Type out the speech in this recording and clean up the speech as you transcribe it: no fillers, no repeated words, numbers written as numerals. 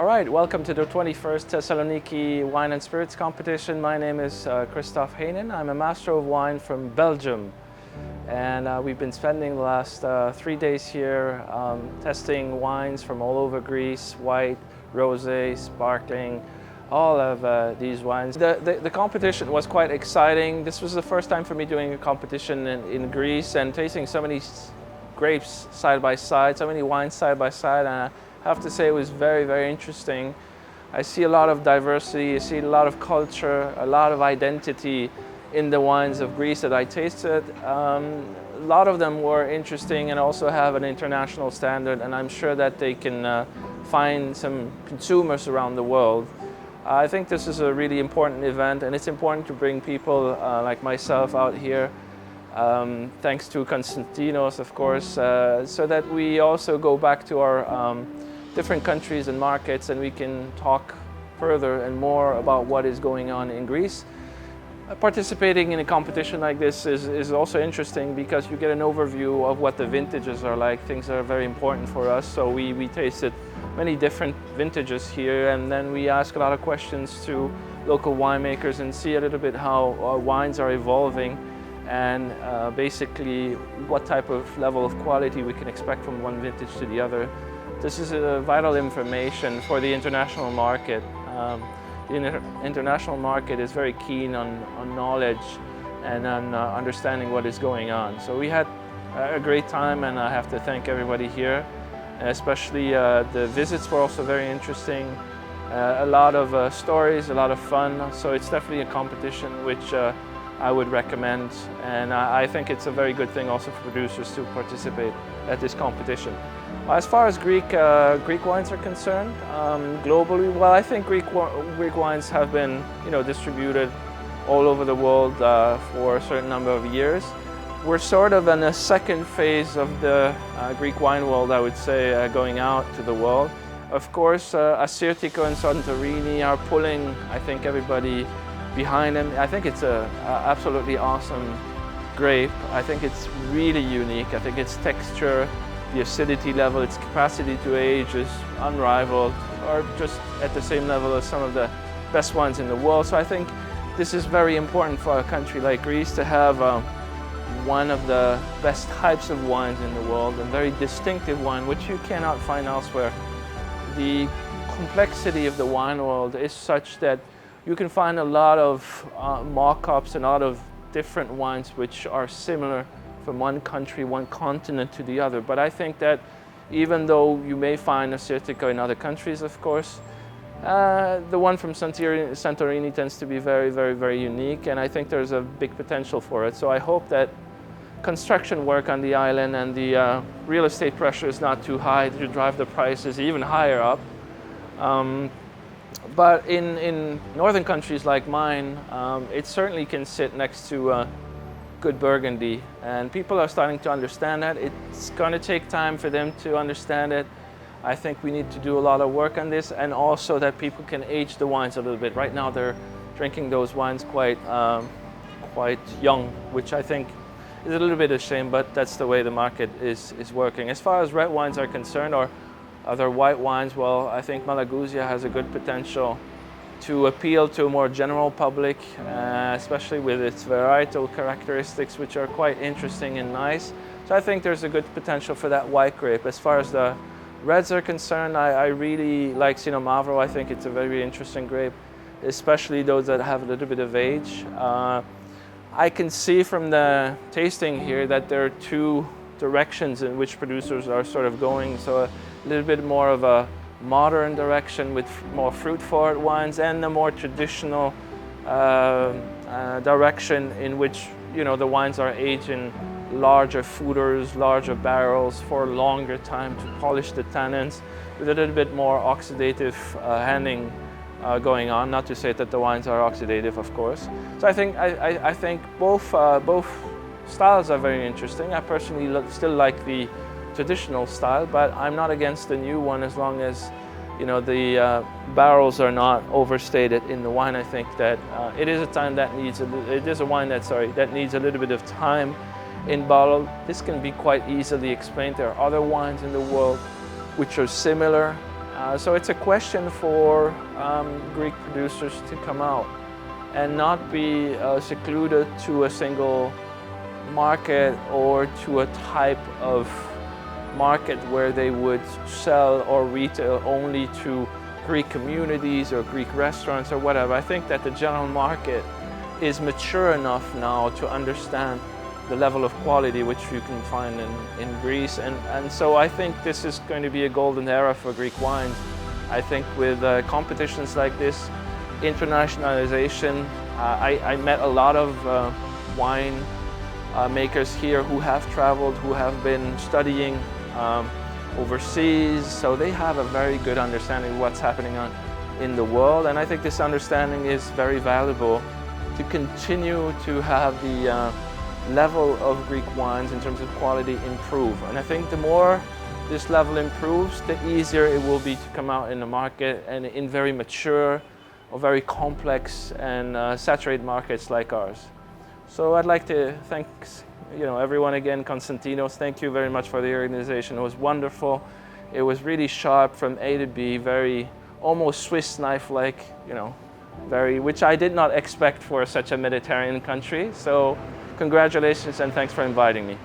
All right, welcome to the 21st Thessaloniki Wine and Spirits competition. My name is Christoph Heinen. I'm a master of wine from Belgium. And we've been spending the last 3 days here testing wines from all over Greece, white, rosé, sparkling, all of these wines. The competition was quite exciting. This was the first time for me doing a competition in Greece and tasting so many grapes side by side, so many wines side by side. And I have to say it was very, very interesting. I see a lot of diversity, I see a lot of culture, a lot of identity in the wines of Greece that I tasted. A lot of them were interesting and also have an international standard, and I'm sure that they can find some consumers around the world. I think this is a really important event, and it's important to bring people like myself out here, thanks to Konstantinos, of course, so that we also go back to our different countries and markets, and we can talk further and more about what is going on in Greece. Participating in a competition like this is also interesting because you get an overview of what the vintages are like. Things that are very important for us. So we tasted many different vintages here, and then we ask a lot of questions to local winemakers and see a little bit how our wines are evolving and basically what type of level of quality we can expect from one vintage to the other. This is vital information for the international market. The international market is very keen on knowledge and on understanding what is going on. So we had a great time, and I have to thank everybody here. Especially the visits were also very interesting. A lot of stories, a lot of fun. So it's definitely a competition which I would recommend, and I think it's a very good thing also for producers to participate at this competition. As far as Greek wines are concerned, globally, well, I think Greek wines have been, distributed all over the world for a certain number of years. We're sort of in a second phase of the Greek wine world, I would say, going out to the world. Of course, Assyrtiko and Santorini are pulling, I think, everybody behind them. I think it's an absolutely awesome grape. I think it's really unique. I think its texture, the acidity level, its capacity to age is unrivaled, or just at the same level as some of the best wines in the world. So I think this is very important for a country like Greece to have one of the best types of wines in the world, and very distinctive wine, which you cannot find elsewhere. The complexity of the wine world is such that you can find a lot of mock-ups and a lot of different wines which are similar from one country, one continent to the other. But I think that even though you may find Assyrtiko in other countries, of course, the one from Santorini tends to be very, very, very unique, and I think there's a big potential for it. So I hope that construction work on the island and the real estate pressure is not too high to drive the prices even higher up. But in northern countries like mine, it certainly can sit next to good Burgundy, and people are starting to understand that. It's going to take time for them to understand it. I think we need to do a lot of work on this, and also that people can age the wines a little bit. Right now they're drinking those wines quite young, which I think is a little bit of a shame, but that's the way the market is working. As far as red wines are concerned, or other white wines, well, I think Malagousia has a good potential to appeal to a more general public, especially with its varietal characteristics, which are quite interesting and nice. So I think there's a good potential for that white grape. As far as the reds are concerned, I really like Sinomavro. I think it's a very interesting grape, especially those that have a little bit of age. I can see from the tasting here that there are two directions in which producers are sort of going. So a little bit more of a modern direction with more fruit-forward wines, and the more traditional direction in which the wines are aged in larger foeders, larger barrels for a longer time to polish the tannins, with a little bit more oxidative handling going on. Not to say that the wines are oxidative, of course. So I think both styles are very interesting. I personally still like the traditional style, but I'm not against the new one as long as the barrels are not overstated in the wine. I think that it is a wine that needs a little bit of time in bottle. This can be quite easily explained. There are other wines in the world which are similar So it's a question for Greek producers to come out and not be secluded to a single market or to a type of market where they would sell or retail only to Greek communities or Greek restaurants or whatever. I think that the general market is mature enough now to understand the level of quality which you can find in Greece. And so I think this is going to be a golden era for Greek wines. I think with competitions like this, internationalization, I met a lot of wine makers here who have traveled, who have been studying overseas, so they have a very good understanding of what's happening in the world, and I think this understanding is very valuable to continue to have the level of Greek wines in terms of quality improve. And I think the more this level improves, the easier it will be to come out in the market and in very mature or very complex and saturated markets like ours. So I'd like to thank everyone again. Konstantinos, thank you very much for the organization. It was wonderful. It was really sharp from A to B, very almost Swiss knife-like, which I did not expect for such a Mediterranean country. So congratulations and thanks for inviting me.